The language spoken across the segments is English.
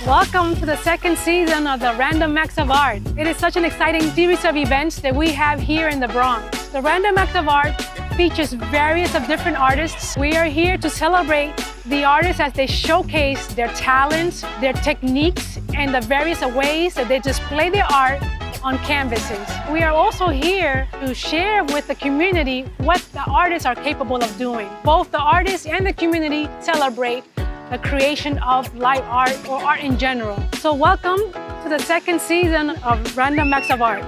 Welcome to the second season of the Random Acts of Art. It is such an exciting series of events that we have here in the Bronx. The Random Acts of Art features various of different artists. We are here to celebrate the artists as they showcase their talents, their techniques, and the various ways that they display their art on canvases. We are also here to share with the community what the artists are capable of doing. Both the artists and the community celebrate the creation of light art or art in general. So welcome to the second season of Random Acts of Art.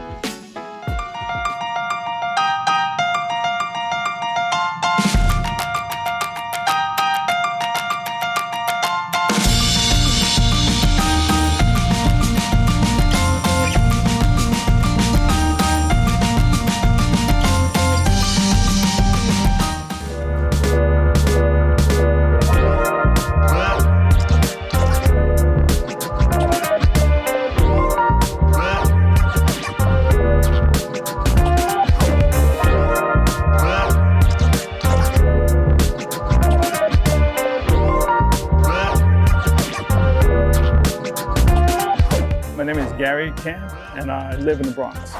My name is Gary Camp, and I live in the Bronx.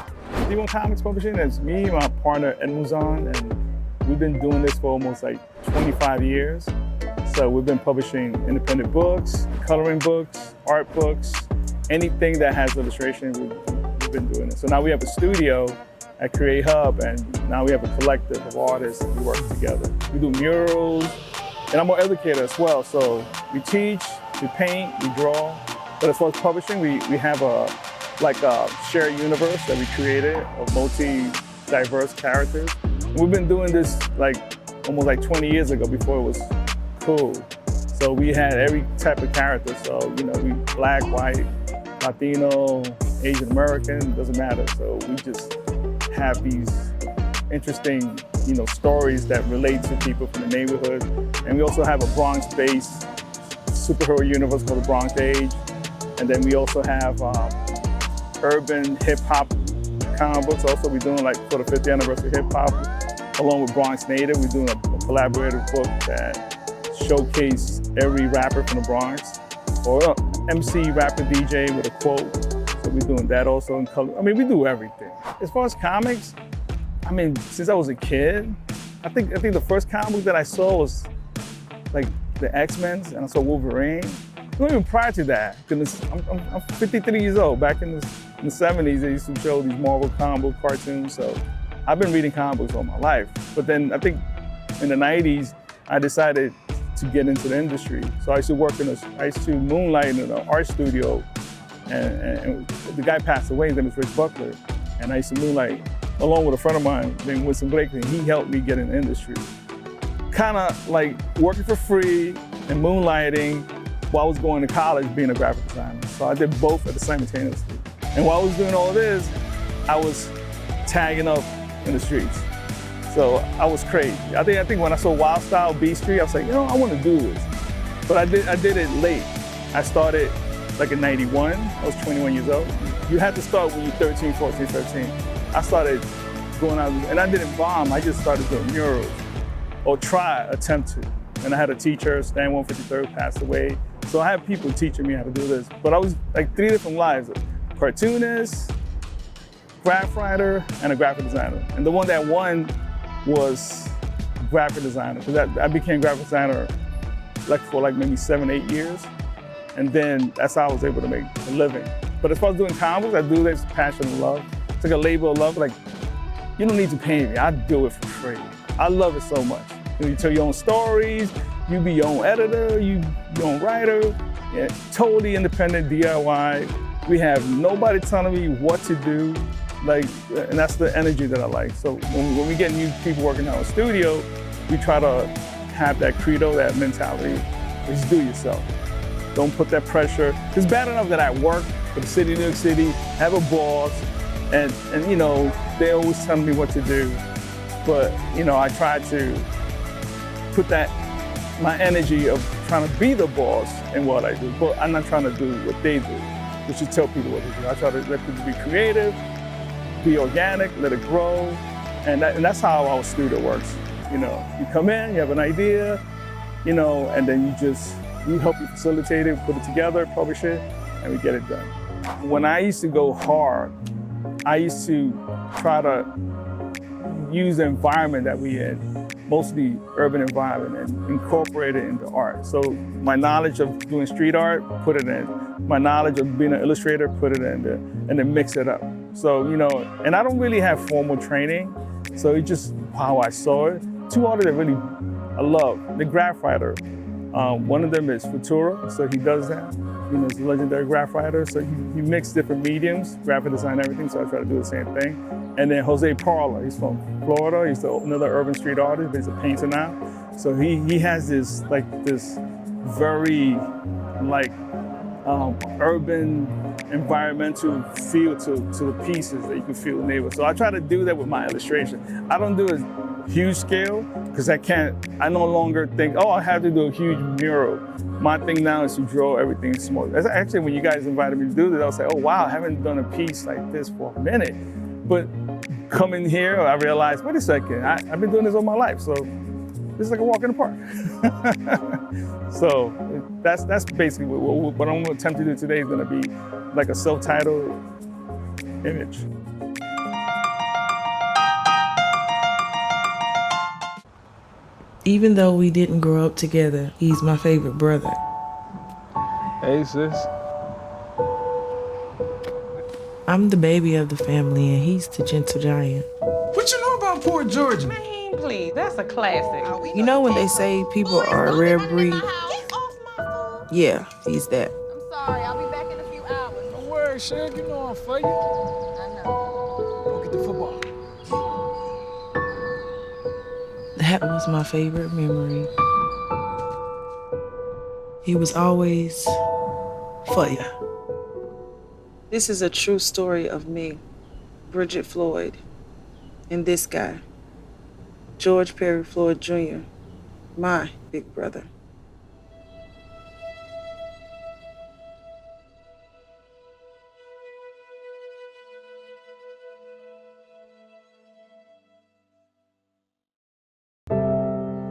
D1 Comics Publishing is me and my partner Ed Muzan, and we've been doing this for almost like 25 years. So we've been publishing independent books, coloring books, art books, anything that has illustration, we've been doing it. So now we have a studio at Create Hub, and now we have a collective of artists that we work together. We do murals, and I'm an educator as well. So we teach, we paint, we draw. But as far as publishing, we have a shared universe that we created of multi-diverse characters. And we've been doing this almost 20 years ago before it was cool. So we had every type of character. So, we black, white, Latino, Asian American, doesn't matter. So we just have these interesting, stories that relate to people from the neighborhood. And we also have a Bronx-based superhero universe called the Bronx Age. And then we also have urban hip-hop comic books. Also, we're doing for the 50th anniversary hip-hop, along with Bronx Native. We're doing a collaborative book that showcases every rapper from the Bronx, or MC, rapper, DJ with a quote. So we're doing that also in color. We do everything. As far as comics, since I was a kid, I think the first comic book that I saw was the X-Men, and I saw Wolverine. Even prior to that, because I'm 53 years old. Back in the 70s, they used to show these Marvel comic book cartoons. So I've been reading comic books all my life. But then I think in the 90s, I decided to get into the industry. So I used to moonlight in an art studio. And the guy passed away, his name was Rich Buckler. And I used to moonlight along with a friend of mine named Winston Blakely. He helped me get in the industry. Kind of working for free and moonlighting while I was going to college being a graphic designer. So I did both at the simultaneously. And while I was doing all this, I was tagging up in the streets. So I was crazy. I think when I saw Wild Style B Street, I was like, I want to do this. But I did it late. I started in 91. I was 21 years old. You had to start when you're 13, 14, 13. I started going out, and I didn't bomb. I just started doing murals, or attempt to. And I had a teacher, Stan 153rd, passed away. So I had people teaching me how to do this. But I was 3 different lives: a cartoonist, graph writer, and a graphic designer. And the one that won was graphic designer, because I became graphic designer for maybe 7, 8 years. And then that's how I was able to make a living. But as far as doing comics, I do this passion and love. It's like a labor of love. You don't need to pay me. I do it for free. I love it so much. You tell your own stories, you be your own editor, you your own writer, totally independent DIY. We have nobody telling me what to do, and that's the energy that I like. So when we get new people working in our studio, we try to have that credo, that mentality, just do yourself. Don't put that pressure. It's bad enough that I work for the city of New York City, have a boss, and they always tell me what to do. But I try to put my energy of trying to be the boss in what I do, but I'm not trying to do what they do, which is tell people what to do. I try to let people be creative, be organic, let it grow, and that's how our studio works. You come in, you have an idea, and then you just we help you facilitate it, put it together, publish it, and we get it done. When I used to go hard, I used to try to use the environment that we in, mostly urban environment, and incorporate it into art. So my knowledge of doing street art, put it in. My knowledge of being an illustrator, put it in there, and then mix it up. So, and I don't really have formal training, so it's just how I saw it. Two artists that really I love, the graph writer. One of them is Futura, so he does that. He's a legendary graph writer, so he mixed different mediums, graphic design, everything, so I try to do the same thing. And then Jose Parla, he's from Florida, he's another urban street artist, but he's a painter now. So he has this very urban, environmental feel to the pieces that you can feel in neighborhood. So I try to do that with my illustration. I don't do a huge scale, because I no longer think, I have to do a huge mural. My thing now is to draw everything small. That's actually, when you guys invited me to do this, I was like, oh wow, I haven't done a piece like this for a minute. But coming here, I realized, wait a second, I've been doing this all my life, so this is like a walk in the park. So that's basically what I'm going to attempt to do today is going to be like a self-titled image. Even though we didn't grow up together, he's my favorite brother. Hey, sis. I'm the baby of the family, and he's the gentle giant. What you know about Port Georgia? Man, please, that's a classic. You know when they say people are a rare breed? Yeah, he's that. I'm sorry, I'll be back in a few hours. Don't worry, Shug, you know I'm for you. I know. Go get the football. That was my favorite memory. He was always for ya. This is a true story of me, Bridget Floyd, and this guy, George Perry Floyd Jr., my big brother.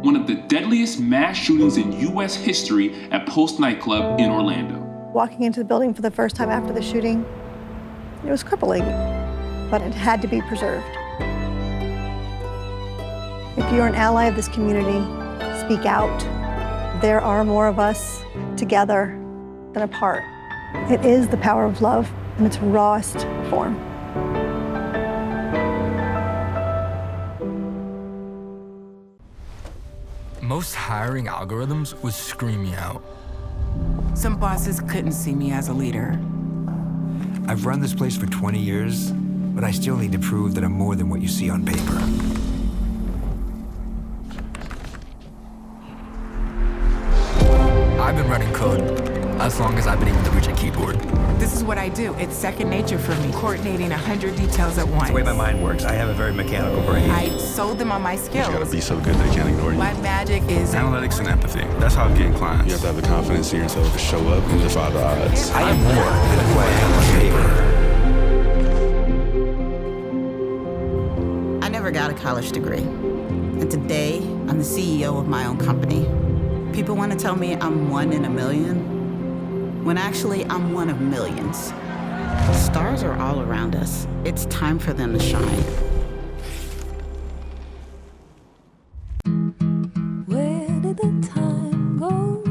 One of the deadliest mass shootings in U.S. history at Post nightclub in Orlando. Walking into the building for the first time after the shooting, it was crippling, but it had to be preserved. If you're an ally of this community, speak out. There are more of us together than apart. It is the power of love in its rawest form. Most hiring algorithms would scream me out. Some bosses couldn't see me as a leader. I've run this place for 20 years, but I still need to prove that I'm more than what you see on paper. I've been writing code as long as I've been able to reach a keyboard. This is what I do. It's second nature for me, coordinating 100 details at once. The way my mind works, I have a very mechanical brain. I sold them on my skills. You gotta be so good they can't ignore you. My magic is analytics and empathy. That's how I'm getting clients. You have to have the confidence in yourself to show up and defy the odds. I am more than what I am on paper. I never got a college degree. And today, I'm the CEO of my own company. People want to tell me I'm one in a million, when actually I'm one of millions. Stars are all around us. It's time for them to shine. Where did the time go?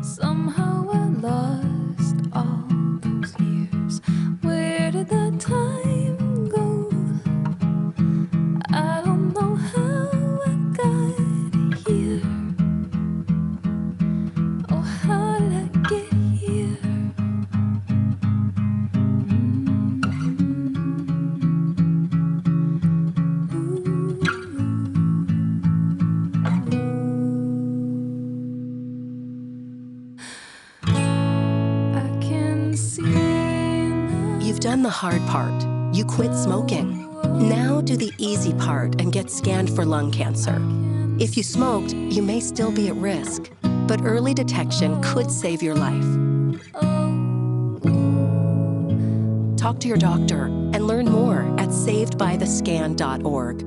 Somehow I lost all those years. Where did the time go? I don't know how I got here. Oh, how did I get here? You've done the hard part. You quit smoking. Now do the easy part and get scanned for lung cancer. If you smoked, you may still be at risk, but early detection could save your life. Talk to your doctor and learn more at savedbythescan.org.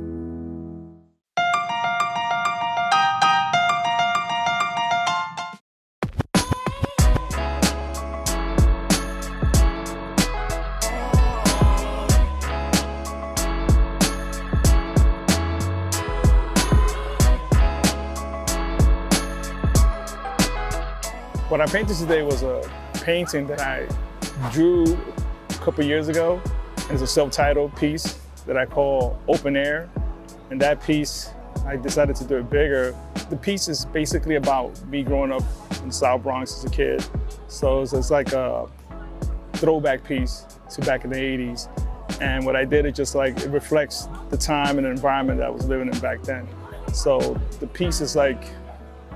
What I painted today was a painting that I drew a couple years ago. It's a self-titled piece that I call Open Air. And that piece, I decided to do it bigger. The piece is basically about me growing up in South Bronx as a kid. So it's like a throwback piece to back in the 80s. And what I did is just like, it reflects the time and the environment that I was living in back then. So the piece is like,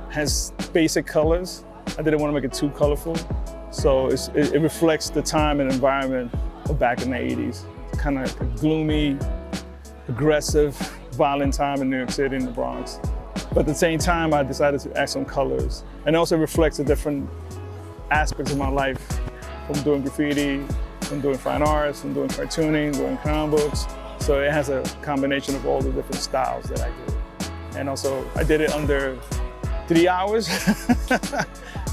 has basic colors. I didn't want to make it too colorful. So it reflects the time and environment of back in the 80s. Kind of gloomy, aggressive, violent time in New York City, in the Bronx. But at the same time, I decided to add some colors. And it also reflects the different aspects of my life, from doing graffiti, from doing fine arts, from doing cartooning, doing comic books. So it has a combination of all the different styles that I do. And also, I did it under 3 hours.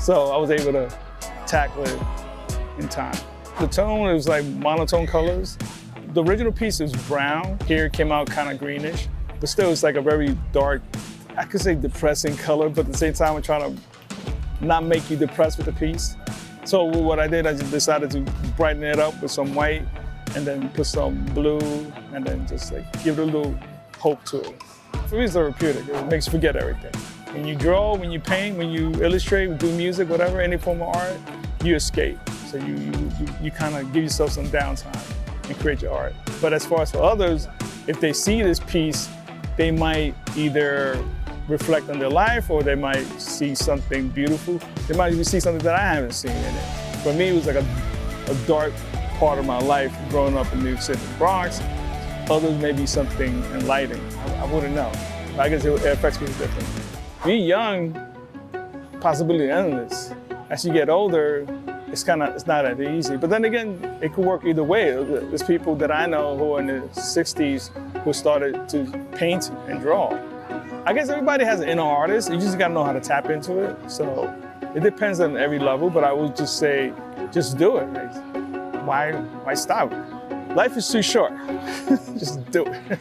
So I was able to tackle it in time. The tone is like monotone colors. The original piece is brown. Here it came out kind of greenish, but still it's like a very dark, I could say depressing color, but at the same time I'm trying to not make you depressed with the piece. So what I did, I just decided to brighten it up with some white and then put some blue and then just like give it a little hope to it. For me, it's therapeutic. It makes you forget everything. When you draw, when you paint, when you illustrate, do music, whatever, any form of art, you escape. So you kind of give yourself some downtime and create your art. But as far as for others, if they see this piece, they might either reflect on their life or they might see something beautiful. They might even see something that I haven't seen in it. For me, it was like a dark part of my life growing up in New York City, Bronx. Others may be something enlightening. I wouldn't know. I guess it affects people differently. Being young, possibility endless. As you get older, it's not that easy. But then again, it could work either way. There's people that I know who are in their 60s who started to paint and draw. I guess everybody has an inner artist. You just gotta know how to tap into it. So it depends on every level, but I would just say, just do it. Like, why stop? Life is too short. Just do it.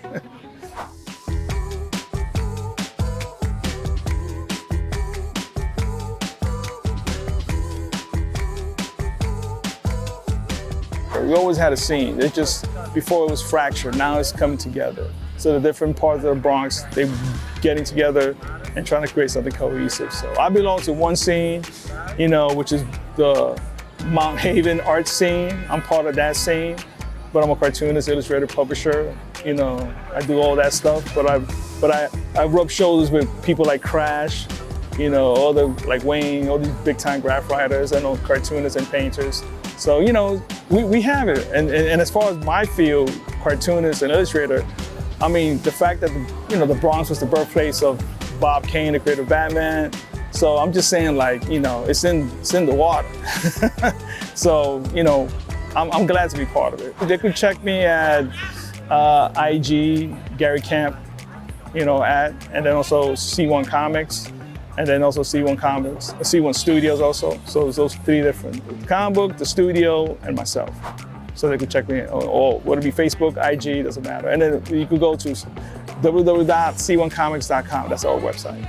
We always had a scene. It just, before it was fractured, now it's coming together. So the different parts of the Bronx, they're getting together and trying to create something cohesive. So I belong to one scene, which is the Mount Haven art scene. I'm part of that scene, but I'm a cartoonist, illustrator, publisher. I do all that stuff, but I rub shoulders with people like Crash, all the, like Wayne, all these big time graph writers, I know cartoonists and painters. So, we have it. And as far as my field, cartoonist and illustrator, I mean, the fact that, the Bronx was the birthplace of Bob Kane, the creator of Batman. So I'm just saying, like, it's in the water. So, I'm glad to be part of it. They could check me at IG, Gary Camp, and then also C1 Comics. And then also C1 Comics, C1 Studios also. So it's those three different, the comic book, the studio, and myself. So they could check me or whether it be Facebook, IG, doesn't matter. And then you could go to www.c1comics.com, that's our website.